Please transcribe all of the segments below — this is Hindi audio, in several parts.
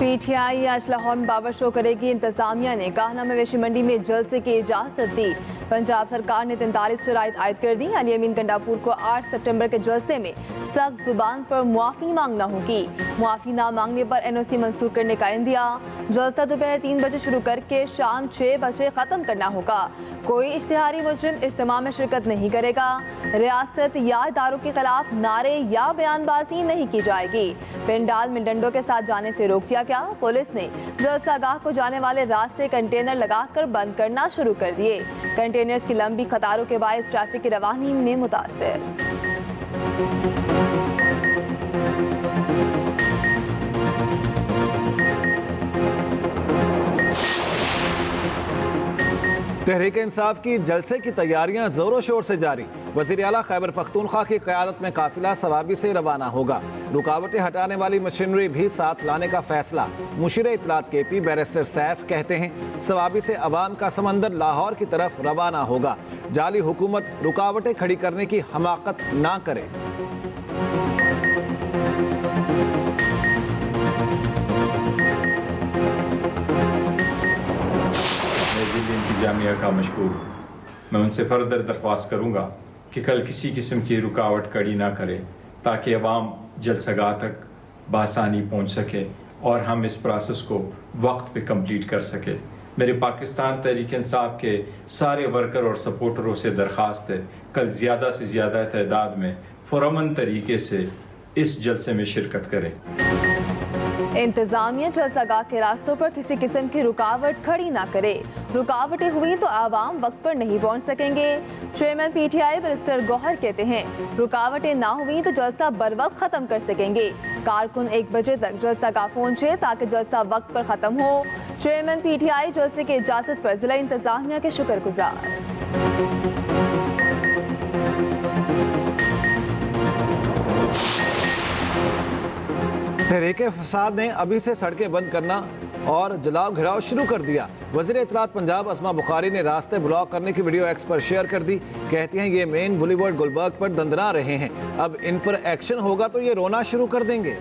पीटीआई आज लाहौर में पावर शो करेगी। इंतजामिया ने काहना मवेशी मंडी में जलसे की इजाजत दी। पंजाब सरकार ने 43 शराइत आयद कर दी। अली अमीन गंडापुर को 8 सितंबर के जलसे में सख्त जुबान पर मुआफ़ी मांगना होगी। मुआफ़ी ना मांगने पर एनओसी मंसूर करने का इंदिया। जलसा दोपहर 3 बजे शुरू करके शाम 6 बजे ख़त्म करना होगा। कोई इश्तिहारी मुजरिम इज्तिमा में शिरकत नहीं करेगा। रियासत या इदारों के खिलाफ नारे या बयानबाजी नहीं की जाएगी। पेंडाल में डंडों के साथ जाने से रोक दिया गया। पुलिस ने जलसागाह को जाने वाले रास्ते कंटेनर लगाकर बंद करना शुरू कर दिए। कंटेनर्स की लंबी कतारों के बायस ट्रैफिक की रवानी में मुतासिर। तहरीक इंसाफ की जलसे की तैयारियां जोरों शोर से जारी। वज़ीर आला खैबर पख्तूनख्वा की क़यादत में काफिला सवाबी से रवाना होगा। रुकावटें हटाने वाली मशीनरी भी साथ लाने का फैसला। मुशीर इत्तलात KP बैरिस्टर सैफ कहते हैं सवाबी से अवाम का समंदर लाहौर की तरफ रवाना होगा। जाली हुकूमत रुकावटें खड़ी करने की हमाकत ना करे। इंतजामिया का मशकूर। मैं उनसे फर्दर दरख्वास्त करूँगा कि कल किसी किस्म की रुकावट खड़ी ना करें ताकि अवाम जलसगाह तक बासानी पहुँच सके और हम इस प्रोसेस को वक्त पे कंप्लीट कर सके। मेरे पाकिस्तान तहरीक इंसाफ के सारे वर्कर और सपोर्टरों से दरख्वास्त है कल ज़्यादा से ज़्यादा तादाद में पुरअमन तरीके से इस जलसे में शिरकत करें। इंतजामिया जलसागाह के रास्तों पर किसी किस्म की रुकावट खड़ी ना करे। रुकावटें हुई तो आवाम वक्त पर नहीं पहुंच सकेंगे। चेयरमैन PTI बैरिस्टर गौहर कहते हैं रुकावटें ना हुई तो जलसा बर वक्त खत्म कर सकेंगे। कारकुन 1 बजे तक जलसागाह पहुंचे ताकि जलसा वक्त पर खत्म हो। चेयरमैन PTI जलसे की इजाजत पर जिला इंतजामिया के शुक्रगुजार। तहरीक फसाद ने अभी से सड़कें बंद करना और जलाओ घिराव शुरू कर दिया। वज़ीर इत्तलात पंजाब अस्मा बुखारी ने रास्ते ब्लॉक करने की वीडियो X पर शेयर कर दी। कहती हैं ये मेन बुलीवर्ड गुलबर्ग पर दंदना रहे हैं, अब इन पर एक्शन होगा तो ये रोना शुरू कर देंगे।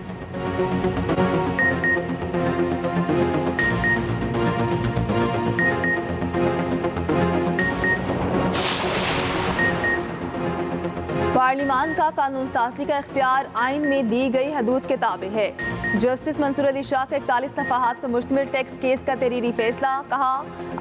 पार्लिमान का कानून साजी का इख्तियार आइन में दी गई हदूद के ताबे है। जस्टिस मंसूर अली शाह का 41 सफ़हात पर मुश्तमिल टैक्स केस का तहरीरी फैसला। कहा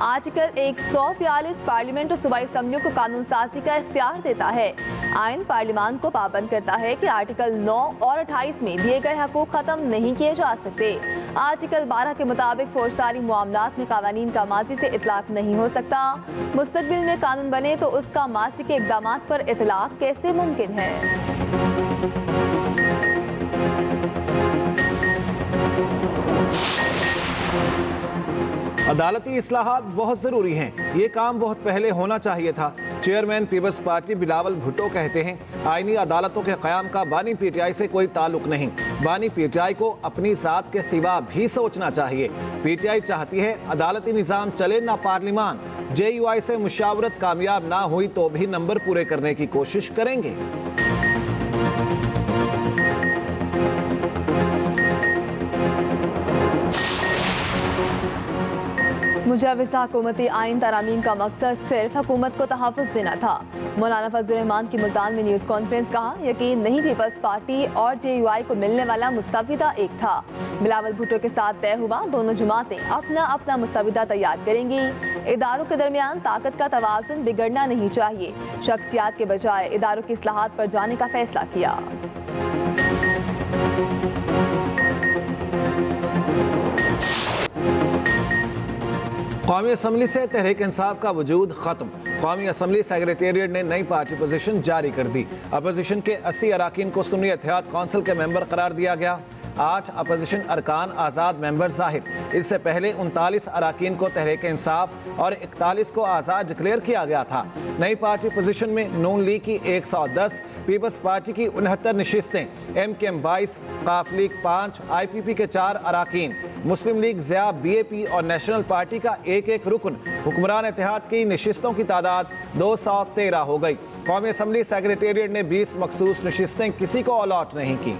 आर्टिकल 142 पार्लियामेंट और सूबाई असम्बलियों को कानून साजी का इख्तियार देता है। आइन पार्लियामान को पाबंद करता है कि आर्टिकल 9 और 28 में दिए गए हकूक ख़त्म नहीं किए जा सकते। आर्टिकल 12 के मुताबिक फौजदारी मामलात में कानून का माजी से इतलाक नहीं हो सकता। मुस्तकबिल में कानून बने तो उसका माजी के इक़दाम पर इतलाक कैसे मुमकिन है। अदालती इस्लाहात बहुत ज़रूरी हैं, ये काम बहुत पहले होना चाहिए था। Chairman Peoples Party Bilawal Bhutto कहते हैं आईनी अदालतों के क़याम का बानी PTI से कोई ताल्लुक नहीं। बानी PTI को अपनी ज़ात के सिवा भी सोचना चाहिए। PTI चाहती है अदालती निज़ाम चले ना पार्लिमान। JUI से मुशावरत कामयाब ना हुई तो भी नंबर पूरे करने की कोशिश करेंगे। मुजाविज़ा हुकूमती आइन तरामीम का मकसद सिर्फ हुकूमत को तहफ़्फ़ुज़ देना था। मौलाना फजल रहमान की मुल्तान में न्यूज़ कॉन्फ्रेंस। कहा यकीन नहीं पीपल्स पार्टी और JUI को मिलने वाला मुसविदा एक था। बिलावल भुट्टो के साथ तय हुआ दोनों जमातें अपना अपना मुसविदा तैयार करेंगी। इदारों के दरमियान ताकत का तवाज़ुन बिगड़ना नहीं चाहिए। शख्सियात के बजाय इदारों की इस्लाहात पर जाने का फैसला किया। कौमी असम्बली से तहरीक इंसाफ का वजूद खत्म। कौमी असम्बली सेक्रेटेरिएट ने नई पार्टी पोजीशन जारी कर दी। अपोजिशन के 80 अराकीन को सुन्नी इत्तेहाद कौंसिल के मेंबर करार दिया गया। 8 अपोजिशन अरकान आज़ाद मेंबर जाहिर। इससे पहले 39 अराकीन को तहरीक इंसाफ और 41 को आज़ाद डिक्लेयर किया गया था। नई पार्टी पोजीशन में नून लीग की 110, पीपल्स पार्टी की 69 नशिस्तें, MKM 22, काफ लीग 5, IPP के 4 अराकीन, मुस्लिम लीग ज़िया, BAP और नेशनल पार्टी का एक रुकन। हुक्मरान इत्तेहाद की नशिस्तों की तादाद 213 हो गई। कौमी असम्बली सेक्रेटेरिएट ने 20 मखसूस नशिस्तें किसी को अलॉट नहीं की।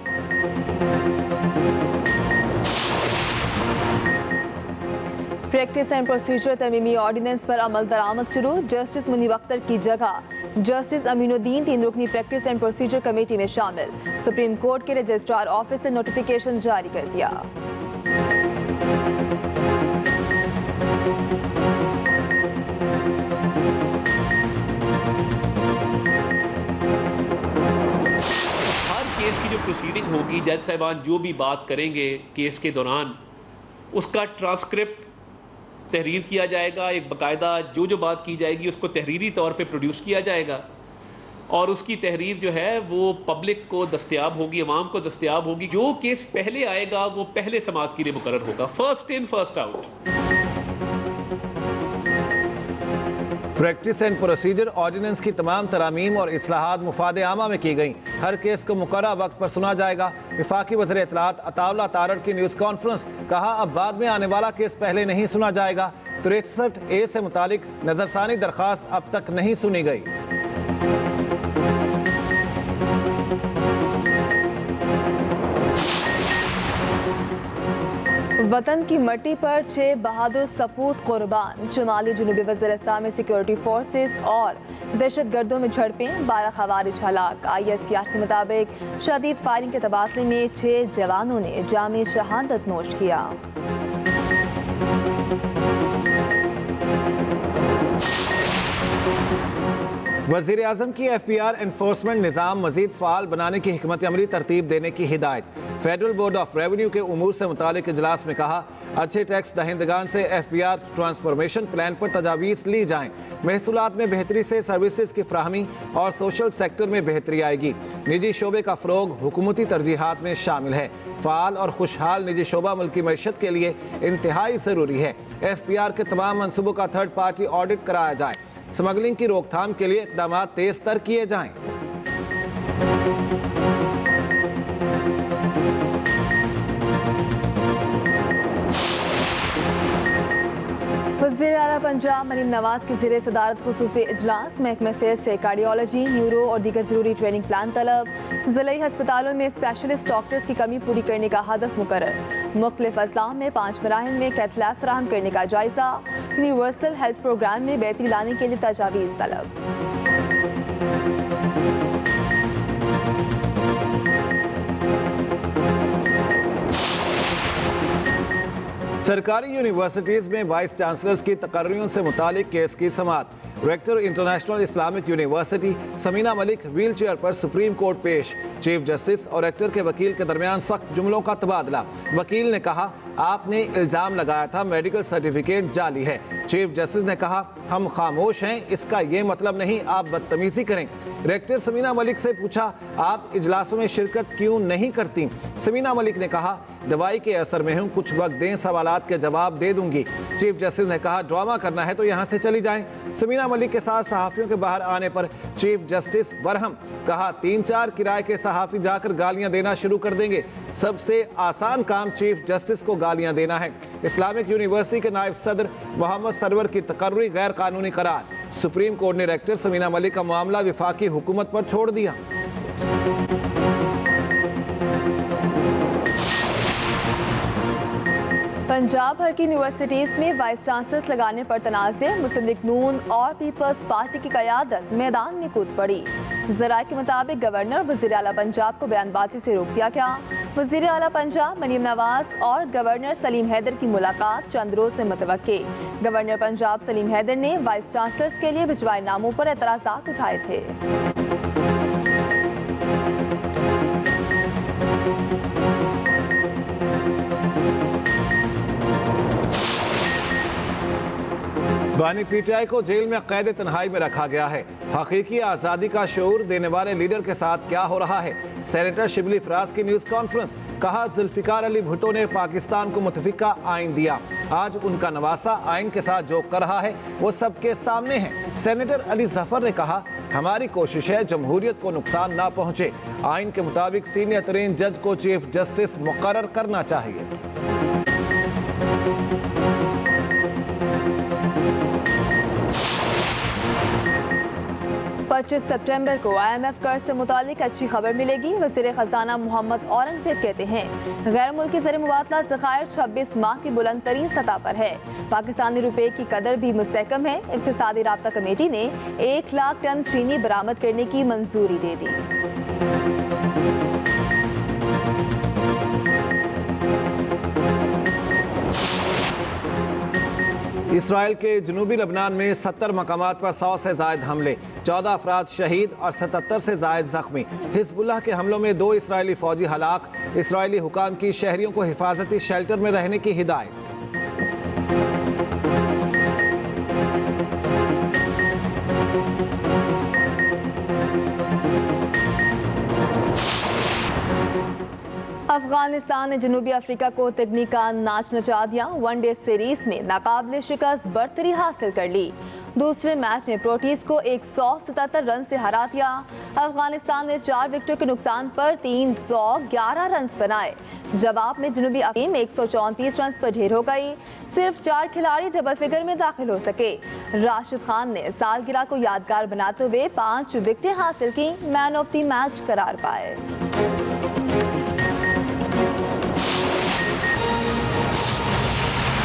प्रैक्टिस एंड प्रोसीजर तरमीमी ऑर्डिनेंस पर अमल दरामद शुरू। जस्टिस मुनीब अख्तर की जगह जस्टिस अमीनुद्दीन 3 रुकनी प्रैक्टिस एंड प्रोसीजर कमेटी में शामिल। सुप्रीम कोर्ट के रजिस्ट्रार ऑफिस ने नोटिफिकेशन जारी कर दिया। केस की जो प्रोसीडिंग होगी, जज साहिबान जो भी बात करेंगे केस के दौरान, उसका ट्रांसक्रिप्ट तहरीर किया जाएगा। एक बाकायदा जो बात की जाएगी उसको तहरीरी तौर पे प्रोड्यूस किया जाएगा और उसकी तहरीर जो है वो पब्लिक को दस्तयाब होगी, अवाम को दस्तयाब होगी। जो केस पहले आएगा वो पहले समाअत के लिए मुकर्रर होगा, first in first out. Practice and procedure ordinance की तमाम तरामीम और इस्लाहात मुफादे आमा में की गई। हर केस को मुकर्रर वक्त पर सुना जाएगा। वफाकी वज़ीर इत्तलात अताउल्लाह तारड़ की न्यूज़ कॉन्फ्रेंस, कहा अब बाद में आने वाला केस पहले नहीं सुना जाएगा। 63A से मुतालिक नज़रसानी दरख्वास्त अब तक नहीं सुनी गई। वतन की मट्टी पर 6 बहादुर सपूत कुर्बान। शुमाली जनूबी वज़ीरिस्तान में सिक्योरिटी फोर्सेस और दहशत गर्दों में झड़पें, 12 खवारिज हलाक। ISPR के मुताबिक शदीद फायरिंग के तबादले में 6 जवानों ने जामे शहादत नोश किया। वज़ीर आज़म की FPR एनफोर्समेंट निज़ाम मज़ीद फ़ाल बनाने की हिकमत अमली तरतीब देने की हिदायत। फेडरल बोर्ड ऑफ रेवेन्यू के उमूर से मुतालिक इजलास में कहा, अच्छे टैक्स दहिंदगान से FPR ट्रांसफॉर्मेशन प्लान पर तजावीज़ ली जाएँ। महसूलात में बेहतरी से सर्विसेज की फ्राहमी और सोशल सेक्टर में बेहतरी आएगी। निजी शोबे का फ़रोग हुकूमती तरजीहात में शामिल है। फ़ाल और खुशहाल निजी शोबा मुल्की मईशत के लिए इंतहाई ज़रूरी है। FPR के तमाम मनसूबों का थर्ड पार्टी ऑडिट कराया जाए। स्मगलिंग की रोकथाम के लिए इक़दाम तेज तर किए जाएं। वज़ीर आला पंजाब मरीम नवाज की ज़ेरे सदारत खुसूसी इजलास। महकमे सेहत से कार्डियोलॉजी, न्यूरो और दीगर ज़रूरी ट्रेनिंग प्लान तलब। ज़िले अस्पतालों में स्पेशलिस्ट डॉक्टर्स की कमी पूरी करने का हदफ मुकर्रर। मुख्तलिफ अजलाम में 5 मराहिल में कैथ लैब फराहम करने का जायज़ा। यूनिवर्सल हेल्थ प्रोग्राम में बेहतरी लाने के लिए तजावीज़ तलब। सरकारी यूनिवर्सिटीज़ में वाइस चांसलर्स की तकर्रियों से मुतालिक केस की समाअत। Rector International Islamic University Samina Malik wheelchair पर सुप्रीम कोर्ट पेश। चीफ जस्टिस और रेक्टर के वकील के दरमियान सख्त जुमलों का तबादला। वकील ने कहा, आपने इल्ज़ाम लगाया था मेडिकल सर्टिफिकेट जाली है। चीफ जस्टिस ने कहा, हम खामोश हैं, इसका ये मतलब नहीं आप बदतमीजी करें। रेक्टर समीना मलिक से पूछा, आप इजलासों में शिरकत क्यों नहीं करती? समीना मलिक ने कहा, दवाई के असर में हूँ, कुछ वक्त दें, सवालात के जवाब दे दूंगी। चीफ जस्टिस ने कहा, ड्रामा करना है तो यहाँ से चली जाएं। समीना मलिक के साथ सहाफ़ियों के बाहर आने पर चीफ जस्टिस बरहम, कहा 3-4 किराए के सहाफ़ी जाकर गालियां देना शुरू कर देंगे। सबसे आसान काम चीफ जस्टिस को गालियां देना है। इस्लामिक यूनिवर्सिटी के नायब सदर मोहम्मद सरवर की तकर्री गैर कानूनी करार। सुप्रीम कोर्ट ने रेक्टर समीना मलिक का मामला विफाकी हुकूमत पर छोड़ दिया। पंजाब भर की यूनिवर्सिटीज़ में वाइस चांसलर्स लगाने पर तनाज़े। मुस्लिम लीग नून और पीपल्स पार्टी की क़यादत मैदान में कूद पड़ी। ज़राए के मुताबिक गवर्नर वज़ीर आला पंजाब को बयानबाजी से रोक दिया गया। वज़ीर आला पंजाब मरीम नवाज और गवर्नर सलीम हैदर की मुलाकात चंद रोज़ से मुतवक्के। गवर्नर पंजाब सलीम हैदर ने वाइस चांसलर्स के लिए भिजवाए नामों पर एतराज़ात उठाए थे। बानी PTI को जेल में कैद तन्हाई में रखा गया है। हकीकी आज़ादी का शऊर देने वाले लीडर के साथ क्या हो रहा है? सेनेटर शिबली फराज की न्यूज़ कॉन्फ्रेंस, कहा जुल्फिकार अली भुट्टो ने पाकिस्तान को मुतफिका आइन दिया। आज उनका नवासा आइन के साथ जो कर रहा है वो सबके सामने है। सेनेटर अली जफर ने कहा, हमारी कोशिश है जमहूरियत को नुकसान ना पहुँचे। आइन के मुताबिक सीनियर तरीन जज को चीफ जस्टिस मुकर्रर करना चाहिए। 25 सितंबर को IMF कर्ज से मुतालिक अच्छी खबर मिलेगी। वज़ीर ख़जाना मोहम्मद औरंगज़ेब कहते हैं गैर मुल्की ज़र मुबादला ज़खायर 26 माह की बुलंद तरीन सतह पर है। पाकिस्तानी रुपए की कदर भी मुस्तहकम है। इक़्तिसादी राब्ता कमेटी ने 1 लाख टन चीनी बरामद करने की मंजूरी दे दी। इसराइल के जनूबी लबनान में 70 मकामात पर 100 से जायद हमले, 14 अफराद शहीद और 77 से जायद जख्मी। हिजबुल्लाह के हमलों में 2 इसराइली फौजी हलाक। इसराइली हुकाम की शहरियों को हिफाजती शेल्टर में रहने की हिदायत। अफगानिस्तान ने जनूबी अफ्रीका को तकनीका नाच नचा दिया। वनडे सीरीज में नाकाबिले शिकस्त बरतरी हासिल कर ली। दूसरे मैच में प्रोटीज को 177 रन से हरा दिया। अफगानिस्तान ने 4 विकेटों के नुकसान पर 311 रन बनाए। जवाब में जनूबी अफ्रीका में 134 रन पर ढेर हो गई। सिर्फ 4 खिलाड़ी डबल फिगर में दाखिल हो सके। राशिद खान ने सालगिरह को यादगार बनाते हुए 5 विकेटें हासिल की। मैन ऑफ द मैच करार पाए।